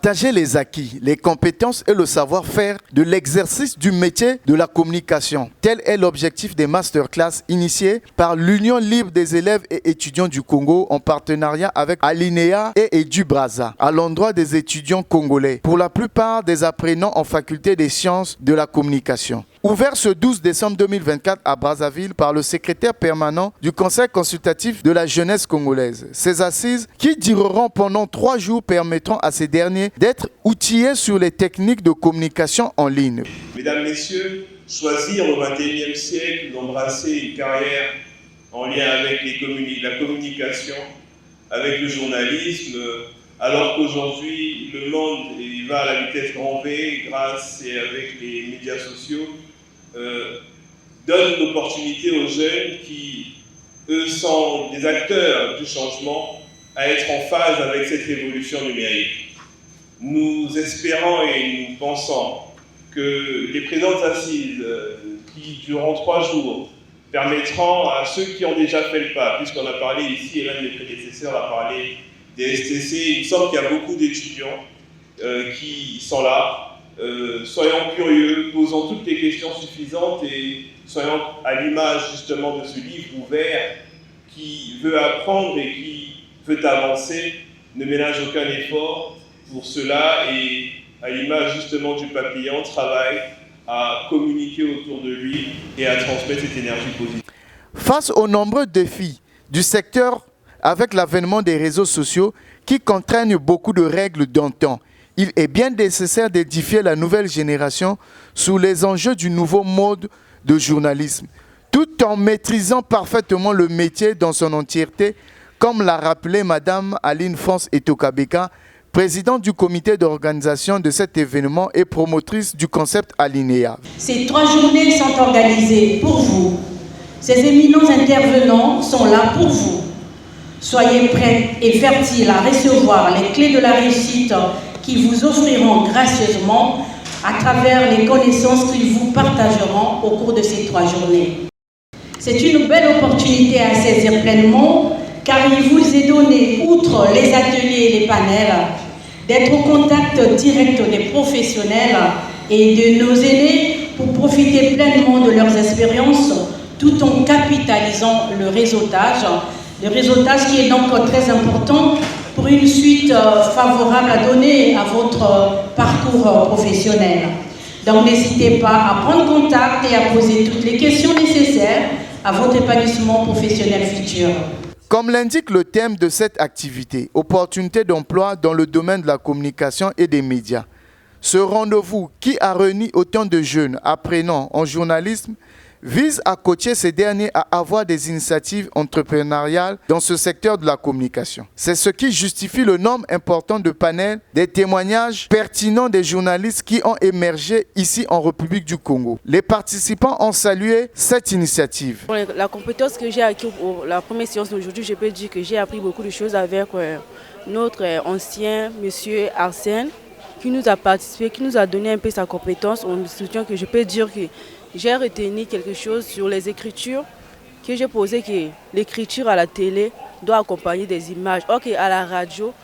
Partager les acquis, les compétences et le savoir-faire de l'exercice du métier de la communication. Tel est l'objectif des masterclass initiés par l'Union libre des élèves et étudiants du Congo en partenariat avec Alinéa et EduBrasa à l'endroit des étudiants congolais, pour la plupart des apprenants en faculté des sciences de la communication. Ouvert ce 12 décembre 2024 à Brazzaville par le secrétaire permanent du Conseil consultatif de la jeunesse congolaise. Ces assises, qui dureront pendant 3 jours, permettront à ces derniers d'être outillés sur les techniques de communication en ligne. Mesdames, Messieurs, choisir au XXIe siècle d'embrasser une carrière en lien avec la communication, avec le journalisme, alors qu'aujourd'hui le monde va à la vitesse grand V grâce et avec les médias sociaux, donne l'opportunité aux jeunes qui, eux, sont des acteurs du changement, à être en phase avec cette révolution numérique. Nous espérons et nous pensons que les présentes assises qui dureront 3 jours permettront à ceux qui ont déjà fait le pas, puisqu'on a parlé ici, et l'un de mes prédécesseurs a parlé des STC, il me semble qu'il y a beaucoup d'étudiants qui sont là. Soyons curieux, posons toutes les questions suffisantes et soyons à l'image justement de ce livre ouvert qui veut apprendre et qui veut avancer, ne ménage aucun effort pour cela et à l'image justement du papillon travaille à communiquer autour de lui et à transmettre cette énergie positive. Face aux nombreux défis du secteur avec l'avènement des réseaux sociaux qui contraignent beaucoup de règles d'antan, il est bien nécessaire d'édifier la nouvelle génération sur les enjeux du nouveau mode de journalisme, tout en maîtrisant parfaitement le métier dans son entièreté, comme l'a rappelé Madame Aline France Etokabeka, présidente du comité d'organisation de cet événement et promotrice du concept Alinéa. Ces 3 journées sont organisées pour vous. Ces éminents intervenants sont là pour vous. Soyez prêts et fertiles à recevoir les clés de la réussite qui vous offriront gracieusement à travers les connaissances qu'ils vous partageront au cours de ces 3 journées. C'est une belle opportunité à saisir pleinement car il vous est donné, outre les ateliers et les panels, d'être au contact direct des professionnels et de nos aînés pour profiter pleinement de leurs expériences tout en capitalisant le réseautage qui est donc très important pour une suite favorable à donner à votre parcours professionnel. Donc n'hésitez pas à prendre contact et à poser toutes les questions nécessaires à votre épanouissement professionnel futur. Comme l'indique le thème de cette activité, opportunités d'emploi dans le domaine de la communication et des médias. Ce rendez-vous qui a réuni autant de jeunes apprenants en journalisme vise à coacher ces derniers à avoir des initiatives entrepreneuriales dans ce secteur de la communication. C'est ce qui justifie le nombre important de panels, des témoignages pertinents des journalistes qui ont émergé ici en République du Congo. Les participants ont salué cette initiative. Pour la compétence que j'ai acquise pour la première séance d'aujourd'hui, je peux dire que j'ai appris beaucoup de choses avec notre ancien monsieur Arsène qui nous a participé, qui nous a donné un peu sa compétence. On soutient que je peux dire que j'ai retenu quelque chose sur les écritures, que j'ai posé que l'écriture à la télé doit accompagner des images. Ok, à la radio,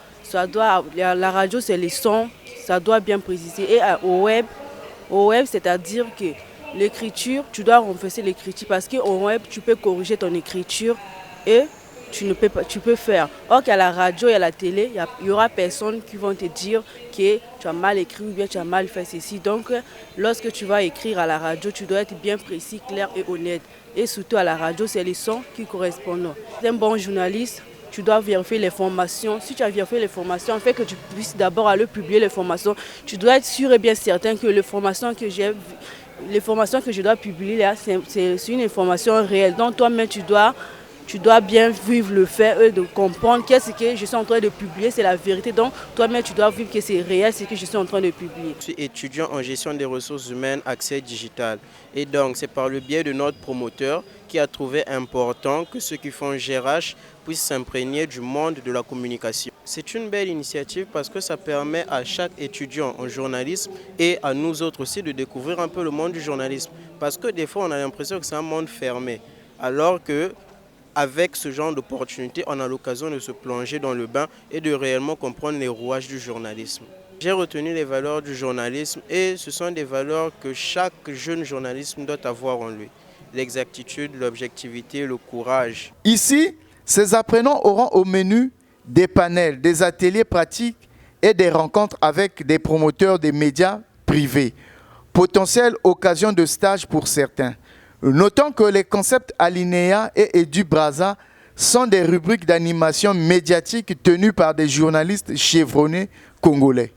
la radio c'est les sons, ça doit bien préciser. Et au web c'est-à-dire que l'écriture, tu dois renforcer l'écriture parce qu'au web, tu peux corriger ton écriture et tu peux faire. Or qu'à la radio et à la télé, il y aura personne qui vont te dire que tu as mal écrit ou bien tu as mal fait ceci. Donc, lorsque tu vas écrire à la radio, tu dois être bien précis, clair et honnête. Et surtout à la radio, c'est les sons qui correspondent. Un bon journaliste, tu dois vérifier les formations. Si tu as vérifié les formations, afin que tu puisses d'abord aller publier les formations, tu dois être sûr et bien certain que les formations que je dois publier là, c'est une information réelle. Donc, toi-même, tu dois bien vivre le fait et de comprendre qu'est-ce que je suis en train de publier, c'est la vérité. Donc, toi-même, tu dois vivre que c'est réel, ce que je suis en train de publier. Je suis étudiant en gestion des ressources humaines, accès digital. Et donc, c'est par le biais de notre promoteur qui a trouvé important que ceux qui font GRH puissent s'imprégner du monde de la communication. C'est une belle initiative parce que ça permet à chaque étudiant en journalisme et à nous autres aussi de découvrir un peu le monde du journalisme. Parce que des fois, on a l'impression que c'est un monde fermé. Alors que avec ce genre d'opportunité, on a l'occasion de se plonger dans le bain et de réellement comprendre les rouages du journalisme. J'ai retenu les valeurs du journalisme et ce sont des valeurs que chaque jeune journaliste doit avoir en lui. L'exactitude, l'objectivité, le courage. Ici, ces apprenants auront au menu des panels, des ateliers pratiques et des rencontres avec des promoteurs des médias privés. Potentielle occasion de stage pour certains. Notons que les concepts Alinéa et Edu Braza sont des rubriques d'animation médiatique tenues par des journalistes chevronnés congolais.